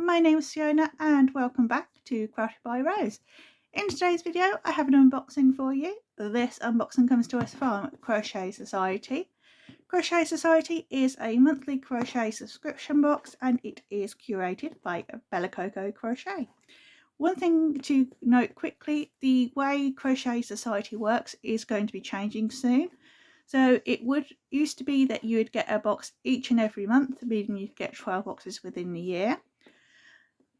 my name is Fiona and welcome back to Crochet by Rose. In today's video I have an unboxing for you. This unboxing comes to us from Crochet Society. Crochet Society is a monthly crochet subscription box and it is curated by Bella Coco Crochet. One thing to note quickly, the way Crochet Society works is going to be changing soon. So it used to be that you would get a box each and every month, meaning you'd get 12 boxes within the year.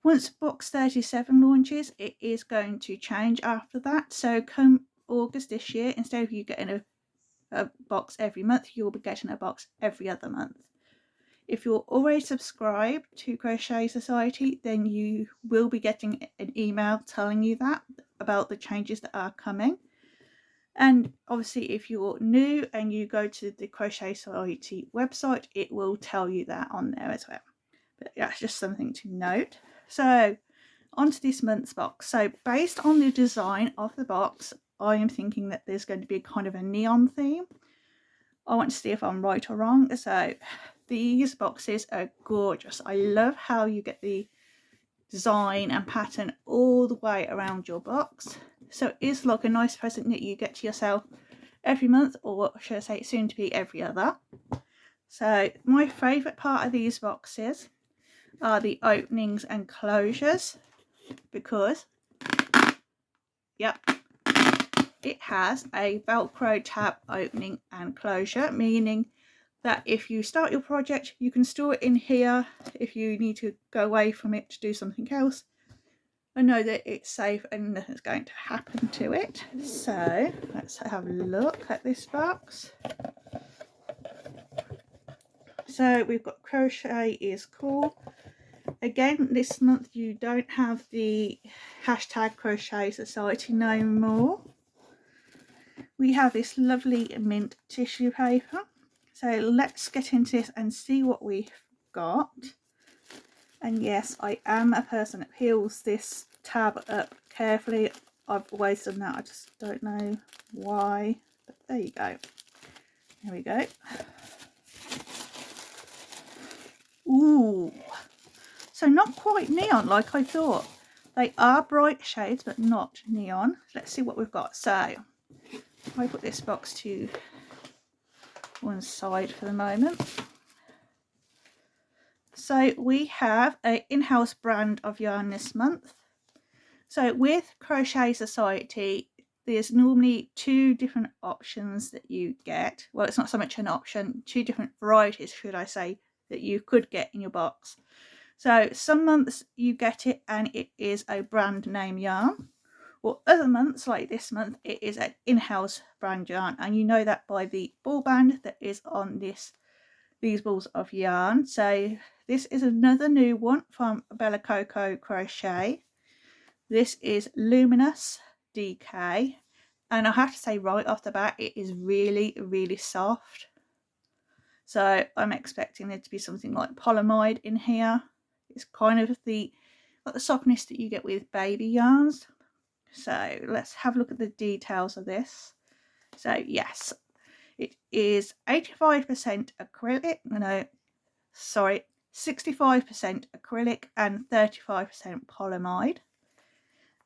Once box 37 launches, it is going to change after that. So come August this year, instead of you getting a box every month, you'll be getting a box every other month. If you're already subscribed to Crochet Society, then you will be getting an email telling you that about the changes that are coming. And obviously if you're new and you go to the Crochet Society website, it will tell you that on there as well. But that's just something to note. So onto this month's box. So based on the design of the box, I am thinking that there's going to be kind of a neon theme. I want to see if I'm right or wrong. So these boxes are gorgeous. I love how you get the design and pattern all the way around your box. So it's like a nice present that you get to yourself every month, or should I say soon to be every other. So my favourite part of these boxes are the openings and closures, because it has a Velcro tab opening and closure, meaning that if you start your project you can store it in here if you need to go away from it to do something else. I know that it's safe and nothing's going to happen to it. So let's have a look at this box. So we've got Crochet is Cool. Again, this month you don't have the hashtag Crochet Society no more. We have this lovely mint tissue paper. So let's get into this and see what we've got. And yes, I am a person that peels this tab up carefully. I've always done that, I just don't know why. But there you go. There we go. Ooh. So not quite neon like I thought. They are bright shades but not neon. Let's see what we've got. So I put this box to one side for the moment. So we have an in-house brand of yarn this month. So with Crochet Society, there's normally two different options that you get. Well, it's not so much an option, two different varieties, should I say, that you could get in your box. So some months you get it and it is a brand name yarn, or other months like this month it is an in-house brand yarn, and you know that by the ball band that is on these balls of yarn. So this is another new one from Bella Coco Crochet. This is Luminous Dk, and I have to say right off the bat it is really soft. So I'm expecting there to be something like polyamide in here. It's kind of the softness that you get with baby yarns. So let's have a look at the details of this. So yes, it is 85% acrylic, 65% acrylic and 35% polyamide.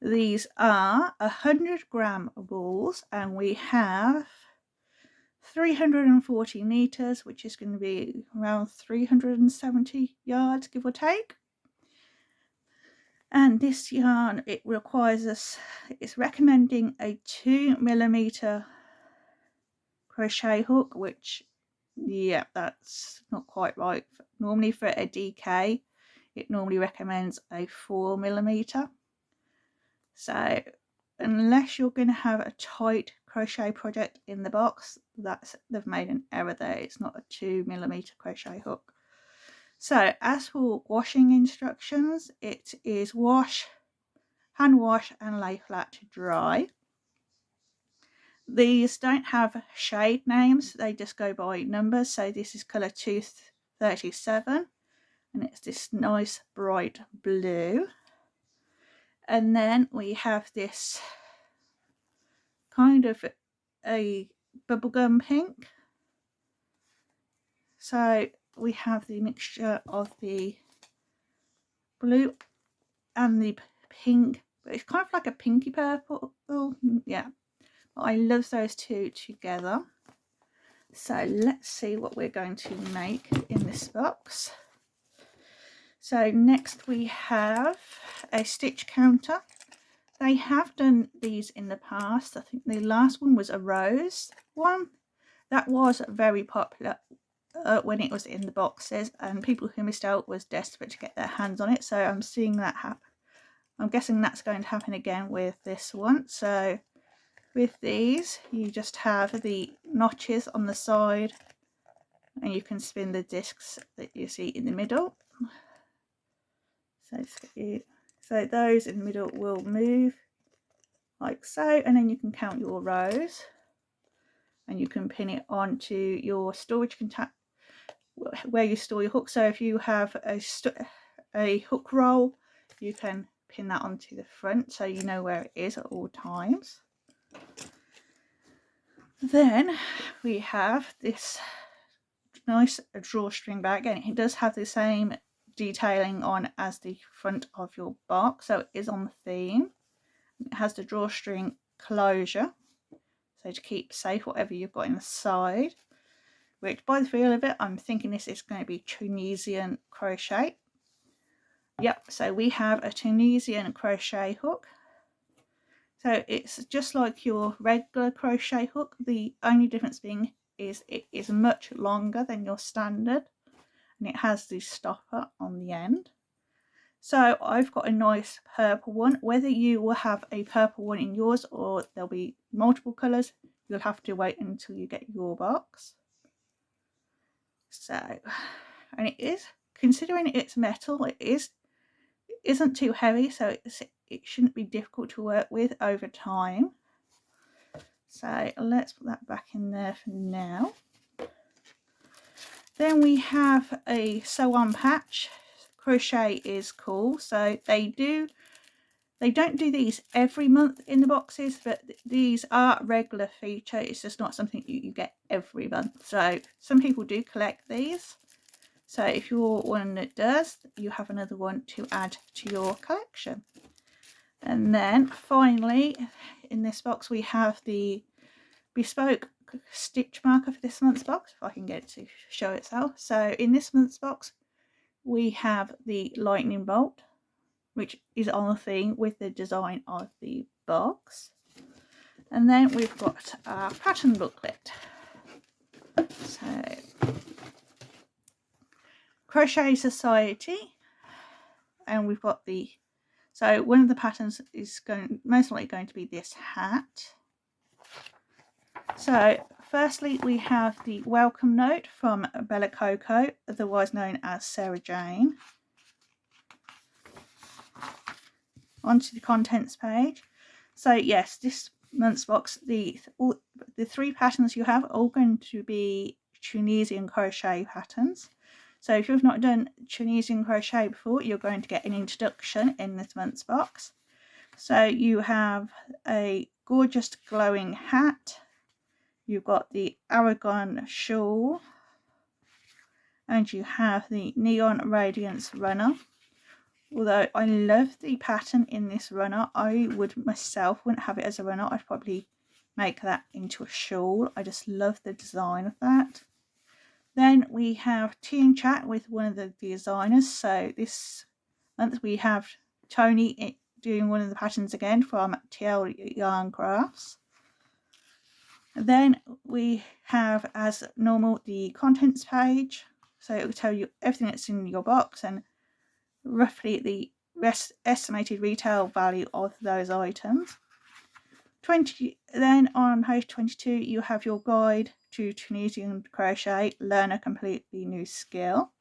These are 100-gram balls and we have 340 meters, which is going to be around 370 yards, give or take. And this yarn, it requires us, it's recommending a 2mm crochet hook, which, yeah, that's not quite right. Normally for a DK, it normally recommends a 4mm. So unless you're going to have a tight crochet project in the box, they've made an error there. It's not a 2mm crochet hook. So as for washing instructions, it is wash, hand wash and lay flat to dry. These don't have shade names, they just go by numbers. So this is colour 237 and it's this nice bright blue. And then we have this kind of a bubblegum pink. So we have the mixture of the blue and the pink, but it's kind of like a pinky purple. Yeah, I love those two together. So let's see what we're going to make in this box. So next we have a stitch counter. They have done these in the past. I think the last one was a rose one. That was very popular when it was in the boxes, and people who missed out was desperate to get their hands on it. So I'm seeing that happen. I'm guessing that's going to happen again with this one. So with these, you just have the notches on the side, and you can spin the discs that you see in the middle. So those in the middle will move like so, and then you can count your rows, and you can pin it onto your storage container where you store your hook. So if you have a hook roll, you can pin that onto the front so you know where it is at all times. Then we have this nice drawstring bag, and it does have the same detailing on as the front of your box, so it is on the theme. It has the drawstring closure, so to keep safe whatever you've got inside, which by the feel of it, I'm thinking this is going to be Tunisian crochet. Yep, so we have a Tunisian crochet hook. So it's just like your regular crochet hook. The only difference being is it is much longer than your standard, and it has the stopper on the end. So I've got a nice purple one. Whether you will have a purple one in yours or there'll be multiple colours, you'll have to wait until you get your box. So, and it is, considering it's metal, it isn't too heavy, so it shouldn't be difficult to work with over time. So let's put that back in there for now. Then we have a sew on patch. Crochet is cool, so they don't do these every month in the boxes, but these are regular feature. It's just not something you get every month. So some people do collect these, so if you're one that does, you have another one to add to your collection. And then finally in this box we have the bespoke stitch marker for this month's box, if I can get it to show itself. So in this month's box we have the lightning bolt, which is on the theme with the design of the box. And then we've got our pattern booklet. So Crochet Society, and we've got the, so one of the patterns is most likely going to be this hat. So firstly we have the welcome note from Bella Coco, otherwise known as Sarah Jane. Onto the contents page. So yes, this month's box, the three patterns you have are all going to be Tunisian crochet patterns. So if you've not done Tunisian crochet before, you're going to get an introduction in this month's box. So you have a gorgeous glowing hat, you've got the Aragon shawl, and you have the neon Radiance runner. Although I love the pattern in this runner, I wouldn't have it as a runner. I'd probably make that into a shawl. I just love the design of that. Then we have Tea and Chat with one of the designers. So this month we have Tony doing one of the patterns again from TL Yarn Crafts. Then we have, as normal, the contents page. So it will tell you everything that's in your box and roughly the estimated retail value of those items. Then on page 22 you have your guide to Tunisian crochet, learn a completely new skill.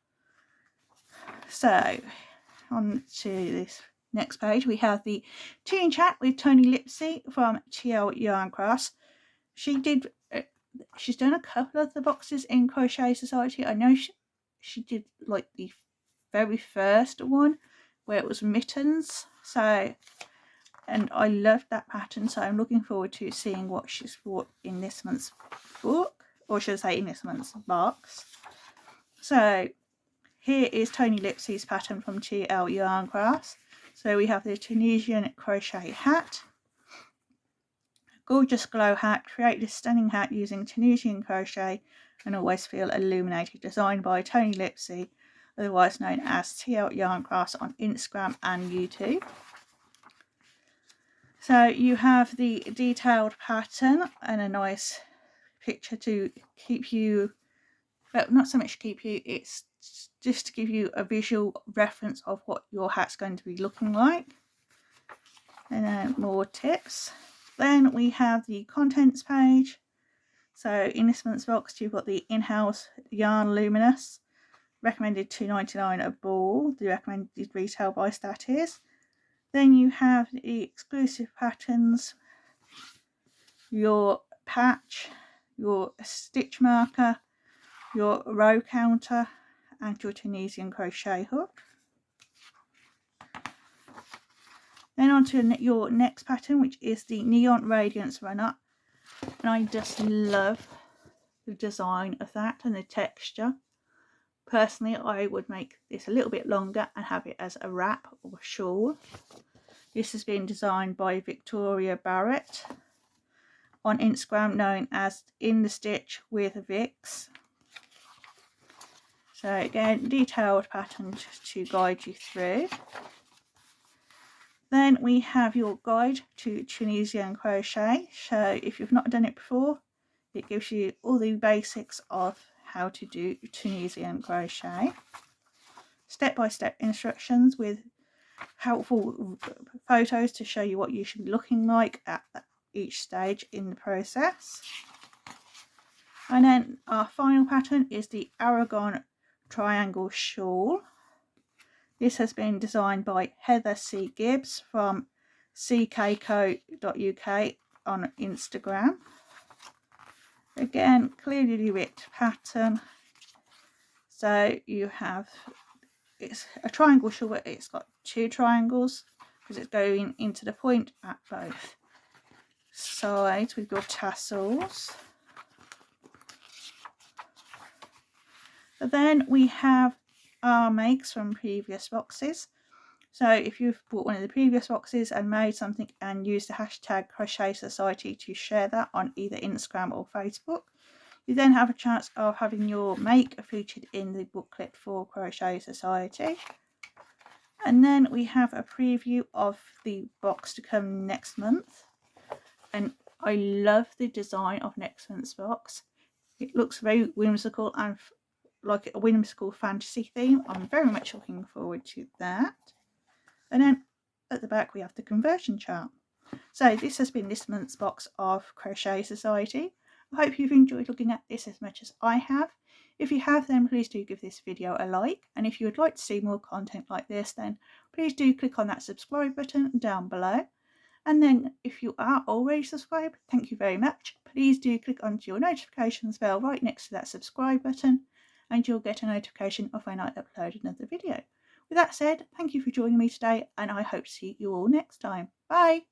So on to this next page we have the Tea and Chat with Tony Lipsy from TL Yarn Crafts. She's done a couple of the boxes in Crochet Society. I know she did like the very first one where it was mittens, so, and I loved that pattern, so I'm looking forward to seeing what she's brought in this month's book, or should I say in this month's box. So here is Tony Lipsy's pattern from TL Yarn Crafts. So we have the Tunisian crochet hat. Gorgeous glow hat. Create this stunning hat using Tunisian crochet and always feel illuminated. Designed by Tony Lipsy, otherwise known as TL Yarn Crafts on Instagram and YouTube. So you have the detailed pattern and a nice picture to keep you, well, not so much keep you, it's just to give you a visual reference of what your hat's going to be looking like. And then more tips. Then we have the contents page. So in this month's box you've got the in-house yarn Luminous, recommended $2.99 a ball. The recommended retail price that is. Then you have the exclusive patterns, your patch, your stitch marker, your row counter and your Tunisian crochet hook. Then on to your next pattern, which is the Neon Radiance runner, and I just love the design of that and the texture. Personally, I would make this a little bit longer and have it as a wrap or a shawl. This has been designed by Victoria Barrett, on Instagram known as In the Stitch with Vix. So again, detailed pattern to guide you through. Then we have your guide to Tunisian crochet. So if you've not done it before, it gives you all the basics of how to do Tunisian crochet. Step-by-step instructions with helpful photos to show you what you should be looking like at each stage in the process. And then our final pattern is the Aragon triangle shawl. This has been designed by Heather C. Gibbs from ckco.uk on Instagram. Again, clearly ripped pattern. So you have, it's a triangle shawl, but it's got two triangles because it's going into the point at both sides with your tassels. But then we have our makes from previous boxes. So if you've bought one of the previous boxes and made something and used the hashtag Crochet Society to share that on either Instagram or Facebook, you then have a chance of having your make featured in the booklet for Crochet Society. And then we have a preview of the box to come next month. And I love the design of next month's box. It looks very whimsical and like a whimsical fantasy theme. I'm very much looking forward to that. And then at the back we have the conversion chart. So this has been this month's box of Crochet Society. I hope you've enjoyed looking at this as much as I have. If you have, then please do give this video a like, and if you would like to see more content like this, then please do click on that subscribe button down below. And then if you are already subscribed, thank you very much. Please do click onto your notifications bell right next to that subscribe button, and you'll get a notification of when I upload another video. With that said, thank you for joining me today, and I hope to see you all next time. Bye!